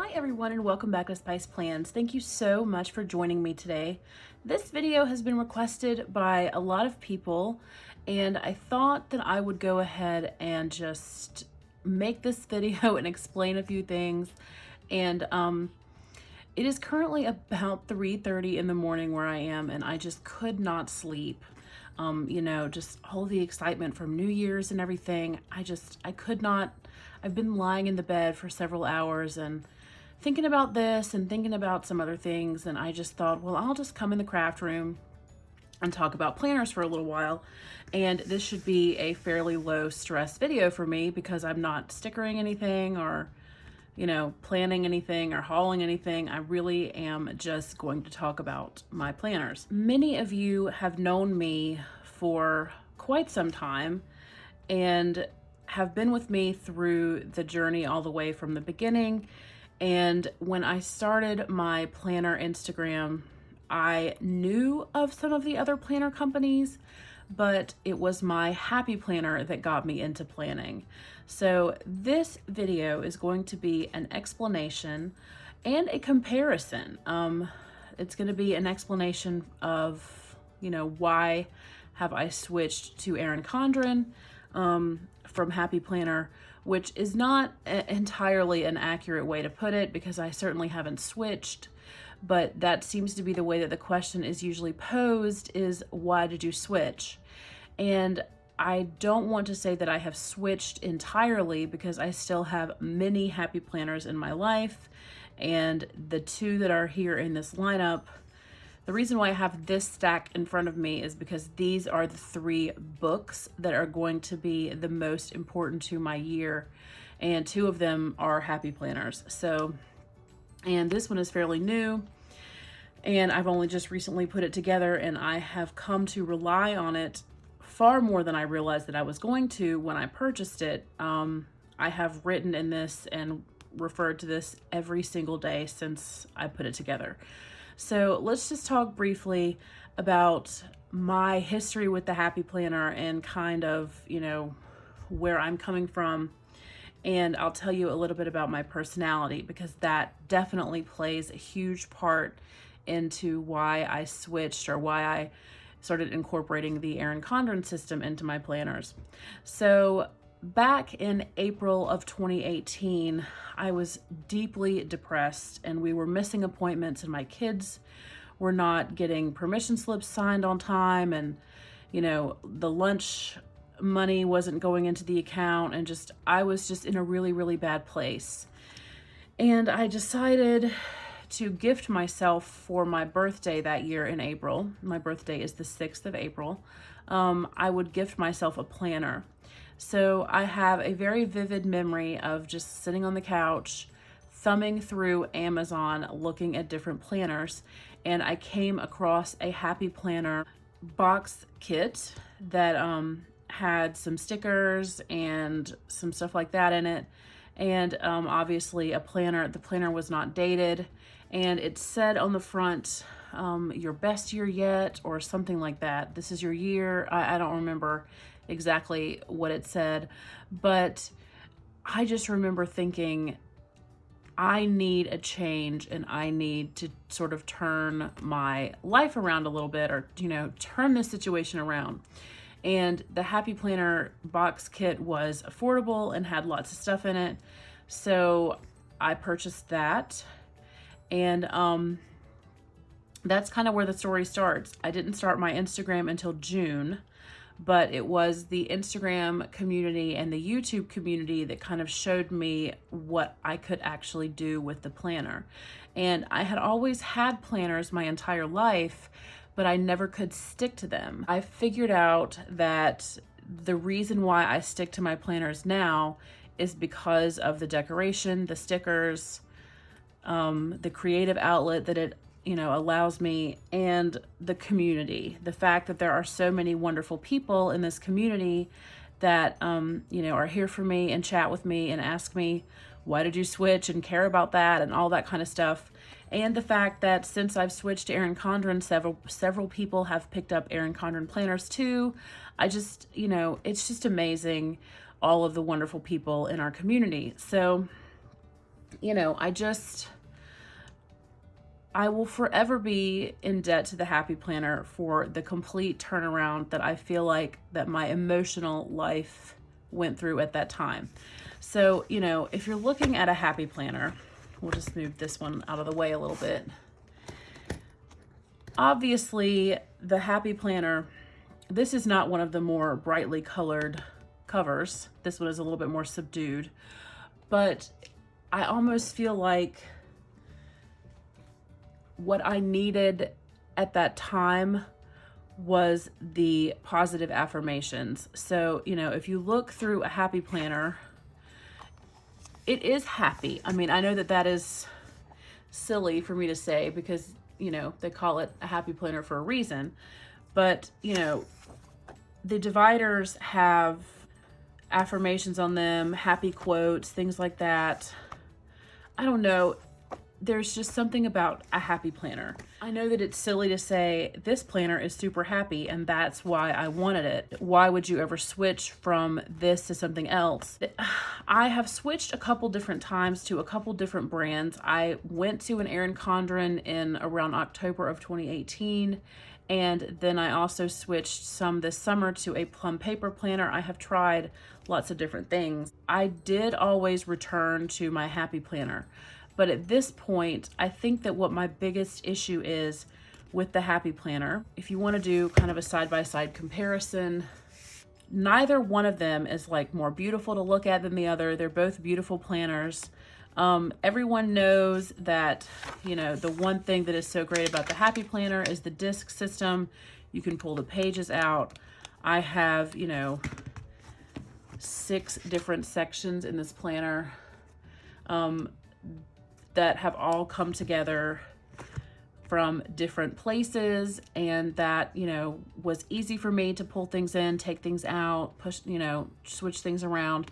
Hi everyone and welcome back to Spice Plans. Thank you so much for joining me today. This video has been requested by a lot of people and I thought that I would go ahead and just make this video and explain a few things. And it is currently about 3:30 in the morning where I am and I just could not sleep. Just all the excitement from New Year's and everything. I could not. I've been lying in the bed for several hours and thinking about this and thinking about some other things, and I just thought, well, I'll just come in the craft room and talk about planners for a little while. And this should be a fairly low stress video for me because I'm not stickering anything or planning anything or hauling anything. I really am just going to talk about my planners. Many of you have known me for quite some time and have been with me through the journey all the way from the beginning. And when I started my planner Instagram, I knew of some of the other planner companies, but it was my Happy Planner that got me into planning. So this video is going to be an explanation and a comparison. It's going to be an explanation of, why have I switched to Erin Condren from Happy Planner, which is not entirely an accurate way to put it because I certainly haven't switched, but that seems to be the way that the question is usually posed, is why did you switch? And I don't want to say that I have switched entirely because I still have many Happy Planners in my life, and the two that are here in this lineup, the reason why I have this stack in front of me is because these are the three books that are going to be the most important to my year, and two of them are Happy Planners. And this one is fairly new, and I've only just recently put it together, and I have come to rely on it far more than I realized that I was going to when I purchased it. I have written in this and referred to this every single day since I put it together. So let's just talk briefly about my history with the Happy Planner and kind of, where I'm coming from. And I'll tell you a little bit about my personality because that definitely plays a huge part into why I switched or why I started incorporating the Erin Condren system into my planners. So back in April of 2018, I was deeply depressed and we were missing appointments and my kids were not getting permission slips signed on time, and the lunch money wasn't going into the account, and I was just in a really, really bad place. And I decided to gift myself for my birthday that year in April. My birthday is the 6th of April. I would gift myself a planner. So I have a very vivid memory of just sitting on the couch, thumbing through Amazon, looking at different planners, and I came across a Happy Planner box kit that had some stickers and some stuff like that in it. And obviously a planner. The planner was not dated, and it said on the front, your best year yet, or something like that. This is your year. I don't remember exactly what it said, but I just remember thinking, I need a change and I need to sort of turn my life around a little bit, or, turn this situation around. And the Happy Planner box kit was affordable and had lots of stuff in it. So I purchased that. And that's kind of where the story starts. I didn't start my Instagram until June, but it was the Instagram community and the YouTube community that kind of showed me what I could actually do with the planner. And I had always had planners my entire life, but I never could stick to them. I figured out that the reason why I stick to my planners now is because of the decoration, the stickers, the creative outlet that it allows me, and the community. The fact that there are so many wonderful people in this community that, are here for me and chat with me and ask me, why did you switch, and care about that and all that kind of stuff. And the fact that since I've switched to Erin Condren, several people have picked up Erin Condren planners too. It's just amazing, all of the wonderful people in our community. So you know, I will forever be in debt to the Happy Planner for the complete turnaround that I feel like that my emotional life went through at that time. So, you know, if you're looking at a Happy Planner, we'll just move this one out of the way a little bit. Obviously, the Happy Planner, this is not one of the more brightly colored covers. This one is a little bit more subdued, but I almost feel like what I needed at that time was the positive affirmations. So, you know, if you look through a Happy Planner, it is happy. I mean, I know that that is silly for me to say because, you know, they call it a Happy Planner for a reason. But, you know, the dividers have affirmations on them, happy quotes, things like that. I don't know. There's just something about a Happy Planner. I know that it's silly to say this planner is super happy and that's why I wanted it. Why would you ever switch from this to something else? I have switched a couple different times to a couple different brands. I went to an Erin Condren in around October of 2018. And then I also switched some this summer to a plum paper planner. I have tried lots of different things. I did always return to my Happy Planner. But at this point, I think that what my biggest issue is with the Happy Planner, if you want to do kind of a side-by-side comparison, neither one of them is like more beautiful to look at than the other. They're both beautiful planners. Everyone knows that, you know, the one thing that is so great about the Happy Planner is the disc system. You can pull the pages out. I have, you know, 6 different sections in this planner that have all come together from different places, and that, you know, was easy for me to pull things in, take things out, push, you know, switch things around.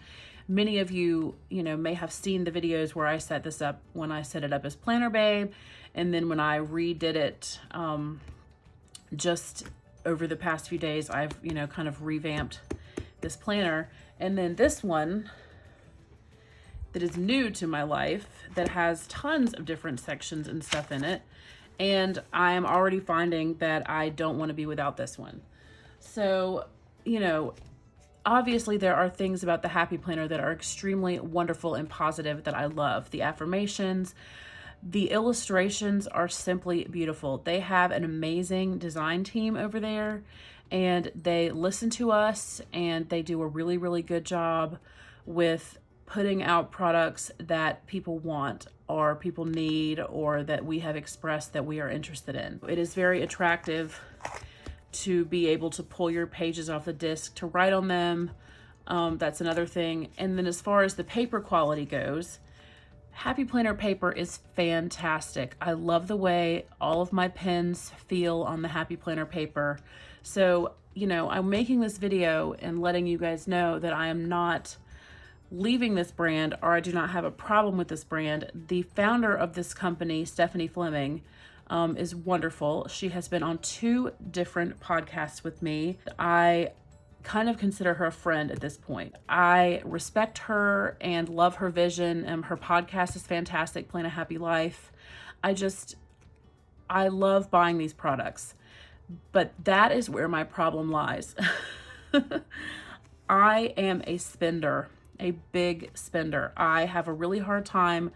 Many of you, you know, may have seen the videos where I set this up when I set it up as Planner Babe, and then when I redid it just over the past few days, I've, you know, kind of revamped this planner. And then this one that is new to my life that has tons of different sections and stuff in it. And I am already finding that I don't want to be without this one. So, you know, obviously there are things about the Happy Planner that are extremely wonderful and positive that I love. The affirmations, the illustrations are simply beautiful. They have an amazing design team over there, and they listen to us, and they do a really, really good job with putting out products that people want or people need or that we have expressed that we are interested in. It is very attractive to be able to pull your pages off the disc to write on them. That's another thing. And then as far as the paper quality goes, Happy Planner paper is fantastic. I love the way all of my pens feel on the Happy Planner paper. So, you know, I'm making this video and letting you guys know that I am not leaving this brand, or I do not have a problem with this brand. The founder of this company, Stephanie Fleming, is wonderful. She has been on 2 different podcasts with me. I kind of consider her a friend at this point. I respect her and love her vision, and her podcast is fantastic, Plan a Happy Life. I love buying these products, but that is where my problem lies. I am a spender. A big spender. I have a really hard time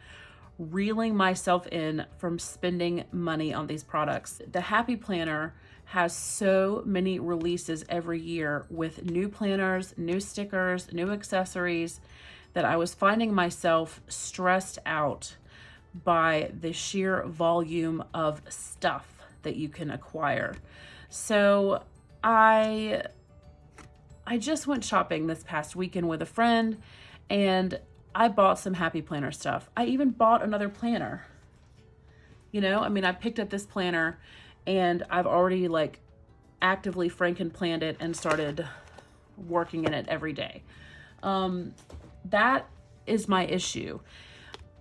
reeling myself in from spending money on these products. The Happy Planner has so many releases every year with new planners, new stickers, new accessories, that I was finding myself stressed out by the sheer volume of stuff that you can acquire. So I just went shopping this past weekend with a friend, and I bought some Happy Planner stuff. I even bought another planner. You know, I mean, I picked up this planner and I've already like actively Franken-planned it and started working in it every day. That is my issue.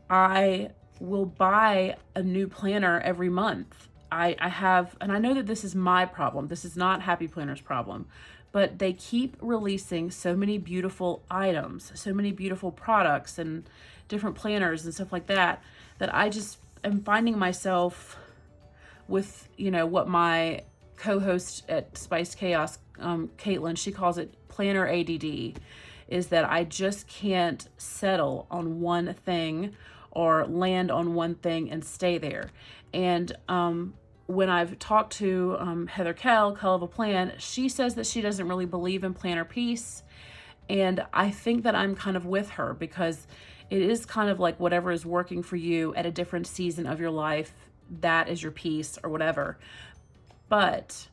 I will buy a new planner every month. I have, and I know that this is my problem. This is not Happy Planner's problem, but they keep releasing so many beautiful items, so many beautiful products and different planners and stuff like that, that I just am finding myself with, you know, what my co-host at Spice Chaos, Caitlin, she calls it planner ADD, is that I just can't settle on one thing or land on one thing and stay there. And when I've talked to Heather Kell of a Plan, she says that she doesn't really believe in planner peace. And I think that I'm kind of with her, because it is kind of like whatever is working for you at a different season of your life, that is your piece or whatever. But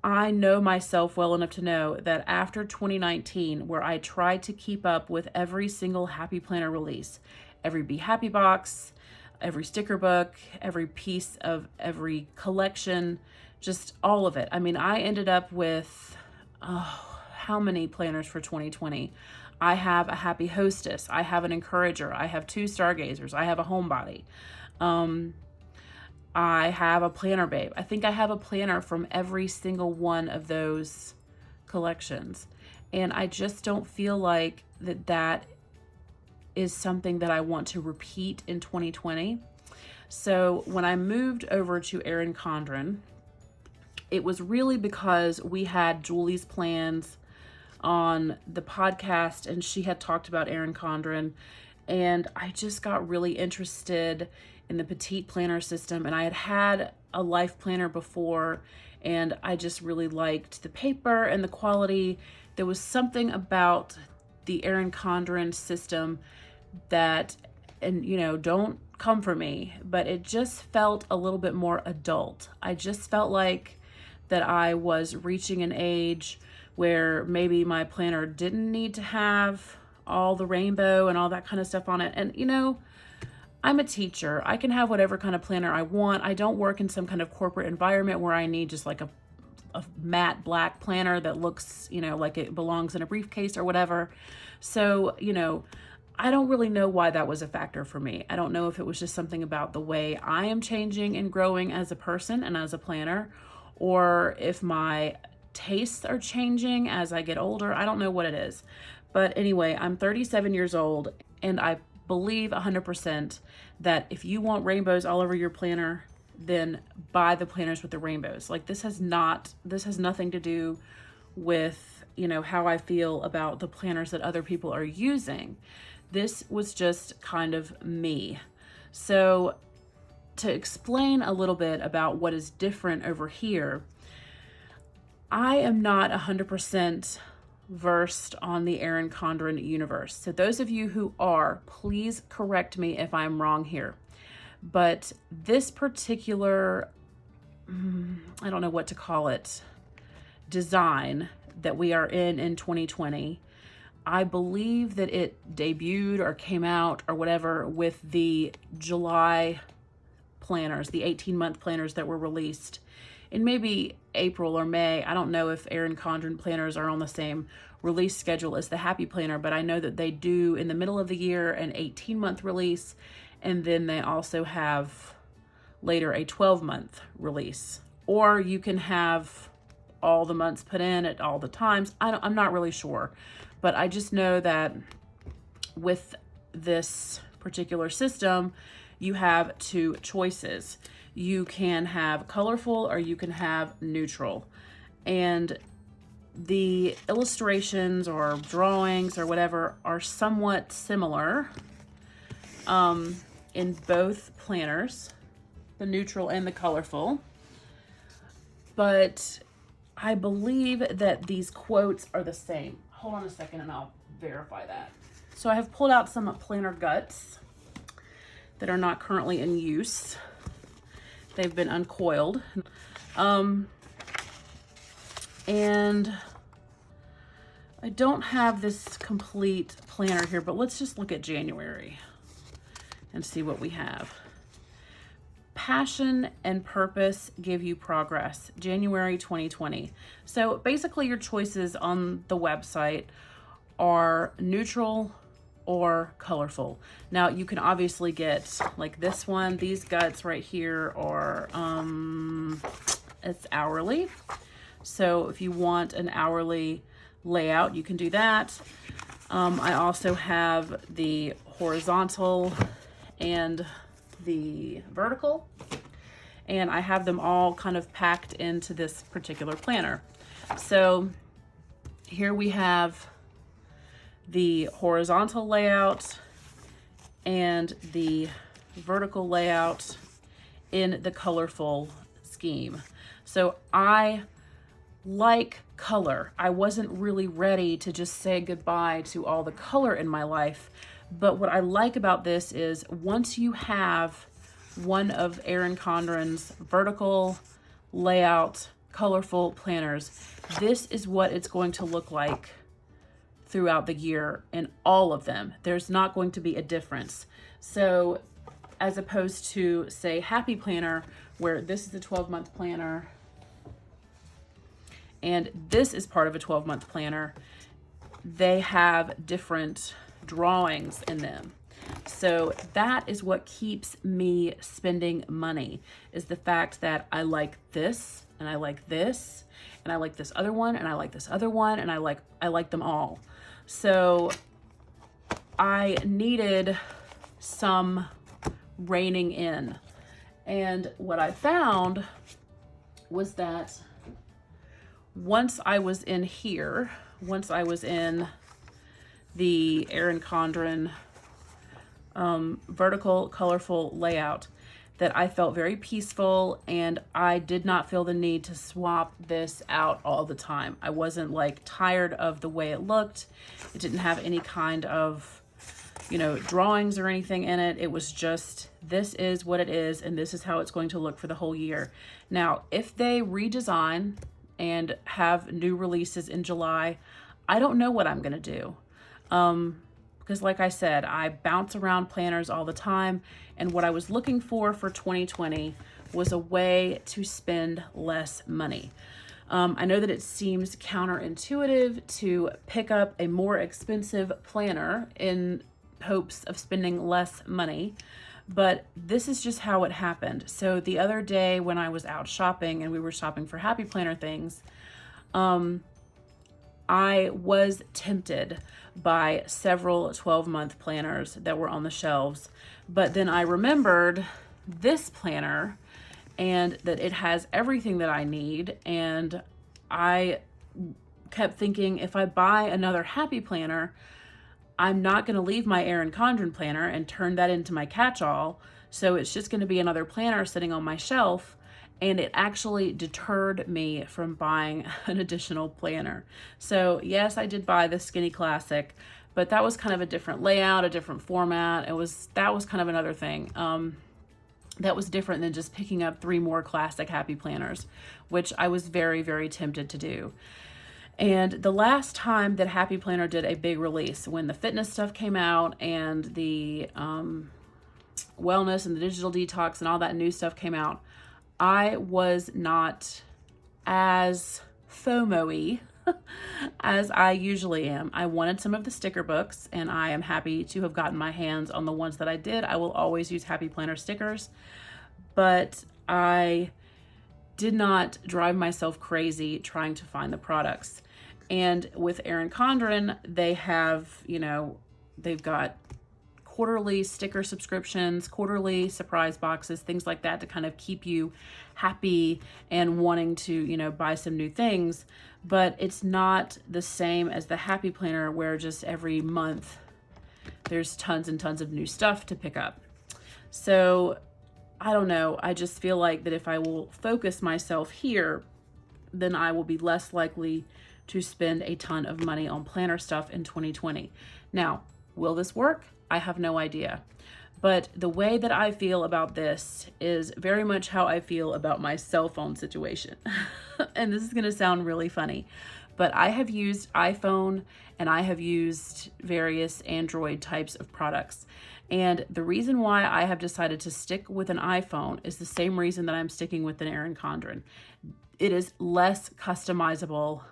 I know myself well enough to know that after 2019, where I tried to keep up with every single Happy Planner release, every Be Happy box, every sticker book, every piece of every collection, just all of it. I mean, I ended up with, how many planners for 2020? I have a Happy Hostess. I have an Encourager. I have 2 Stargazers. I have a Homebody. I have a Planner Babe. I think I have a planner from every single one of those collections. And I just don't feel like that is something that I want to repeat in 2020. So when I moved over to Erin Condren, it was really because we had Julie's plans on the podcast, and she had talked about Erin Condren, and I just got really interested in the petite planner system. And I had a life planner before, and I just really liked the paper and the quality. There was something about the Erin Condren system that, and you know, don't come for me, but it just felt a little bit more adult. I just felt like that I was reaching an age where maybe my planner didn't need to have all the rainbow and all that kind of stuff on it. And you know, I'm a teacher. I can have whatever kind of planner I want. I don't work in some kind of corporate environment where I need just like a matte black planner that looks, you know, like it belongs in a briefcase or whatever. So, you know, I don't really know why that was a factor for me. I don't know if it was just something about the way I am changing and growing as a person and as a planner, or if my tastes are changing as I get older. I don't know what it is. But anyway, I'm 37 years old, and I believe 100% that if you want rainbows all over your planner, then buy the planners with the rainbows. Like this has nothing to do with, you know, how I feel about the planners that other people are using. This was just kind of me. So to explain a little bit about what is different over here, I am not 100% versed on the Erin Condren universe. So those of you who are, please correct me if I'm wrong here. But this particular, I don't know what to call it, design that we are in 2020, I believe that it debuted or came out or whatever with the July planners, the 18-month planners that were released in maybe April or May. I don't know if Erin Condren planners are on the same release schedule as the Happy Planner, but I know that they do in the middle of the year an 18-month release, and then they also have later a 12-month release. Or you can have all the months put in at all the times. I'm not really sure, but I just know that with this particular system, you have 2 choices. You can have colorful or you can have neutral. And the illustrations or drawings or whatever are somewhat similar in both planners, the neutral and the colorful. But I believe that these quotes are the same. Hold on a second and I'll verify that. So I have pulled out some planner guts that are not currently in use. They've been uncoiled. And I don't have this complete planner here, but let's just look at January and see what we have. Passion and purpose give you progress, January 2020. So basically your choices on the website are neutral or colorful. Now you can obviously get like this one, these guts right here are, it's hourly. So if you want an hourly layout, you can do that. I also have the horizontal and the vertical, and I have them all kind of packed into this particular planner. So here we have the horizontal layout and the vertical layout in the colorful scheme. So I like color. I wasn't really ready to just say goodbye to all the color in my life. But what I like about this is once you have one of Erin Condren's vertical layout, colorful planners, this is what it's going to look like throughout the year in all of them. There's not going to be a difference. So as opposed to, say, Happy Planner, where this is the 12-month planner and this is part of a 12-month planner, they have different drawings in them. So that is what keeps me spending money, is the fact that I like this and I like this and I like this other one and I like this other one and I like them all. So I needed some reining in. And what I found was that once I was in here, once I was in the Erin Condren vertical colorful layout, that I felt very peaceful, and I did not feel the need to swap this out all the time. I wasn't like tired of the way it looked. It didn't have any kind of, you know, drawings or anything in it. It was just, this is what it is, and this is how it's going to look for the whole year. Now, if they redesign and have new releases in July, I don't know what I'm gonna do. Because like I said, I bounce around planners all the time, and what I was looking for 2020 was a way to spend less money. I know that it seems counterintuitive to pick up a more expensive planner in hopes of spending less money, but this is just how it happened. So the other day when I was out shopping and we were shopping for Happy Planner things, I was tempted by several 12-month planners that were on the shelves, but then I remembered this planner and that it has everything that I need, and I kept thinking, if I buy another Happy Planner, I'm not going to leave my Erin Condren planner and turn that into my catch-all, so it's just going to be another planner sitting on my shelf. And it actually deterred me from buying an additional planner. So yes, I did buy the Skinny Classic, but that was kind of a different layout, a different format. That was kind of another thing. That was different than just picking up 3 more classic Happy Planners, which I was very, very tempted to do. And the last time that Happy Planner did a big release, when the fitness stuff came out and the wellness and the digital detox and all that new stuff came out, I was not as FOMO-y as I usually am. I wanted some of the sticker books, and I am happy to have gotten my hands on the ones that I did. I will always use Happy Planner stickers, but I did not drive myself crazy trying to find the products. And with Erin Condren, they have, you know, they've got quarterly sticker subscriptions, quarterly surprise boxes, things like that to kind of keep you happy and wanting to, you know, buy some new things. But it's not the same as the Happy Planner, where just every month there's tons and tons of new stuff to pick up. So I don't know. I just feel like that if I will focus myself here, then I will be less likely to spend a ton of money on planner stuff in 2020. Now, will this work? I have no idea. But the way that I feel about this is very much how I feel about my cell phone situation. And this is going to sound really funny, but I have used iPhone and I have used various Android types of products. And the reason why I have decided to stick with an iPhone is the same reason that I'm sticking with an Erin Condren. It is less customizable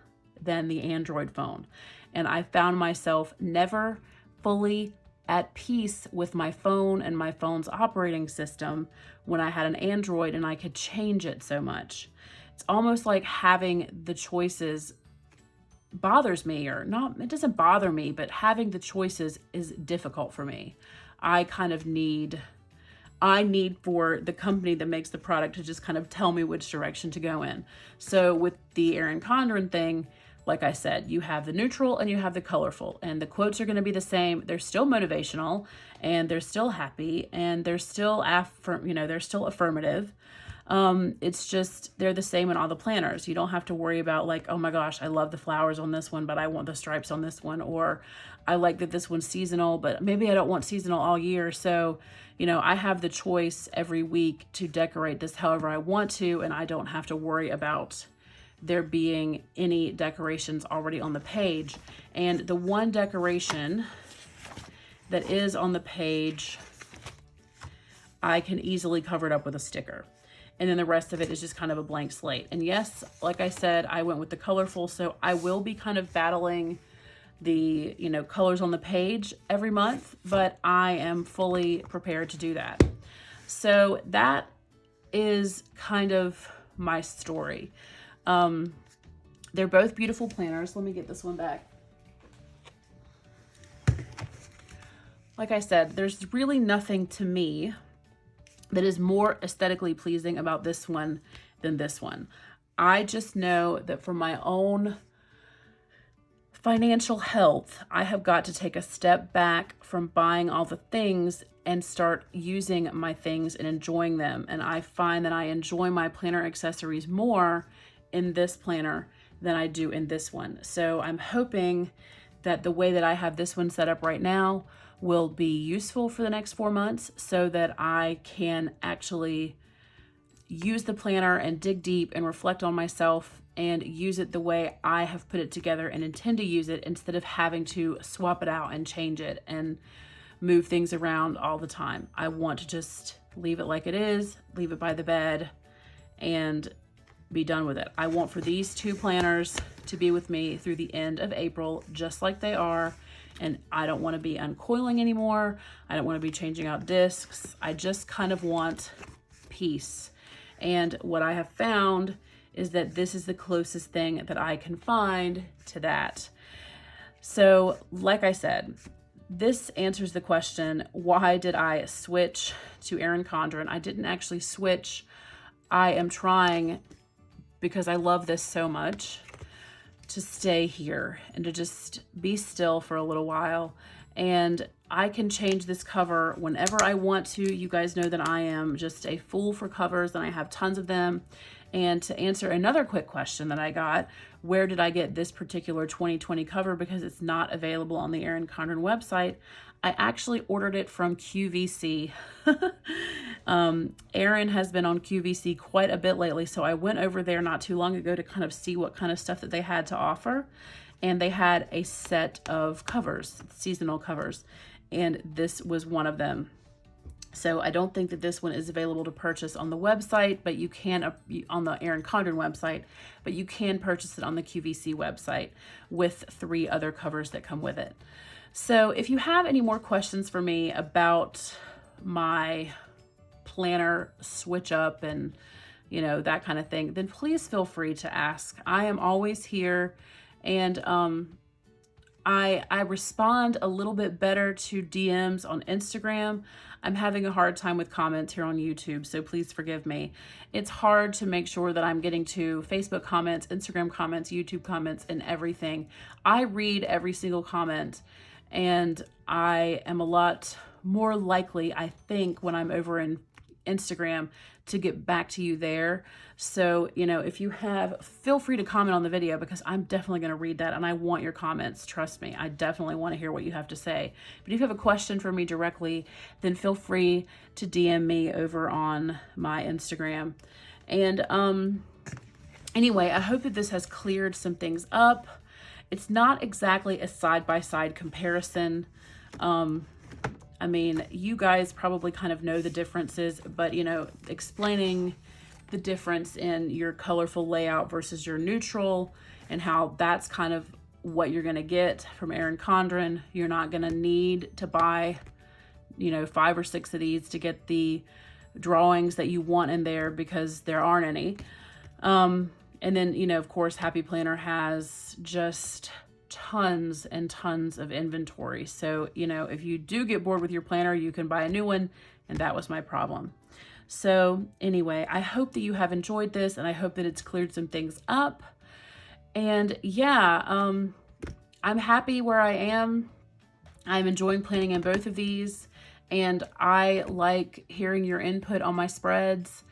than the Android phone. And I found myself never fully at peace with my phone and my phone's operating system when I had an Android and I could change it so much. it's almost like having the choices bothers me, or not, it doesn't bother me, but having the choices is difficult for me. I need for the company that makes the product to just kind of tell me which direction to go in. So with the Erin Condren thing, like I said, you have the neutral and you have the colorful, and the quotes are going to be the same. They're still motivational, and they're still happy, and they're still they're still affirmative. It's just, they're the same in all the planners. You don't have to worry about like, oh my gosh, I love the flowers on this one, but I want the stripes on this one. Or I like that this one's seasonal, but maybe I don't want seasonal all year. So, I have the choice every week to decorate this however I want to, and I don't have to worry about there being any decorations already on the page. And the one decoration that is on the page, I can easily cover it up with a sticker. And then the rest of it is just kind of a blank slate. And yes, like I said, I went with the colorful, so I will be kind of battling the, colors on the page every month, but I am fully prepared to do that. So that is kind of my story. They're both beautiful planners. Let me get this one back. Like I said, there's really nothing to me that is more aesthetically pleasing about this one than this one. I just know that for my own financial health, I have got to take a step back from buying all the things and start using my things and enjoying them. And I find that I enjoy my planner accessories more in this planner than I do in this one. So I'm hoping that the way that I have this one set up right now will be useful for the next 4 months, so that I can actually use the planner and dig deep and reflect on myself and use it the way I have put it together and intend to use it, instead of having to swap it out and change it and move things around all the time. I want to just leave it like it is, leave it by the bed, and be done with it. I want for these 2 planners to be with me through the end of April, just like they are. And I don't want to be uncoiling anymore. I don't want to be changing out discs. I just kind of want peace. And what I have found is that this is the closest thing that I can find to that. So, like I said, this answers the question, why did I switch to Erin Condren? I didn't actually switch. I am trying, because I love this so much, to stay here and to just be still for a little while. And I can change this cover whenever I want to. You guys know that I am just a fool for covers, and I have tons of them. And to answer another quick question that I got, where did I get this particular 2020 cover? Because it's not available on the Erin Condren website. I actually ordered it from QVC. Erin has been on QVC quite a bit lately, so I went over there not too long ago to kind of see what kind of stuff that they had to offer. And they had a set of covers, seasonal covers, and this was one of them. So I don't think that this one is available to purchase on the website, but you can, on the Erin Condren website, but you can purchase it on the QVC website with 3 other covers that come with it. So if you have any more questions for me about my planner switch up and, that kind of thing, then please feel free to ask. I am always here, and I respond a little bit better to DMs on Instagram. I'm having a hard time with comments here on YouTube, so please forgive me. It's hard to make sure that I'm getting to Facebook comments, Instagram comments, YouTube comments, and everything. I read every single comment, and I am a lot more likely, I think, when I'm over in Instagram to get back to you there. So, if you feel free to comment on the video, because I'm definitely going to read that, and I want your comments. Trust me, I definitely want to hear what you have to say. But if you have a question for me directly, then feel free to DM me over on my Instagram. And anyway, I hope that this has cleared some things up. It's not exactly a side-by-side comparison. I mean, you guys probably kind of know the differences, but, explaining the difference in your colorful layout versus your neutral, and how that's kind of what you're going to get from Erin Condren. You're not going to need to buy, 5 or 6 of these to get the drawings that you want in there, because there aren't any. And then, you know, of course, Happy Planner has just tons and tons of inventory. So, you know, if you do get bored with your planner, you can buy a new one. And that was my problem. So anyway, I hope that you have enjoyed this, and I hope that it's cleared some things up. And yeah, I'm happy where I am. I'm enjoying planning in both of these, and I like hearing your input on my spreads.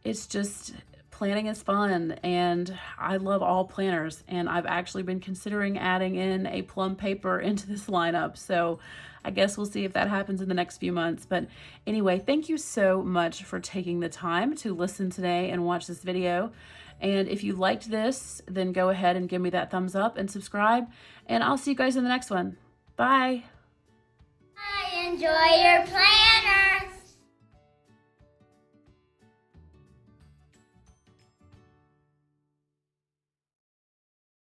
It's just, planning is fun, and I love all planners, and I've actually been considering adding in a plum paper into this lineup. So I guess we'll see if that happens in the next few months. But anyway, thank you so much for taking the time to listen today and watch this video. And if you liked this, then go ahead and give me that thumbs up and subscribe, and I'll see you guys in the next one. Bye. Enjoy your planner.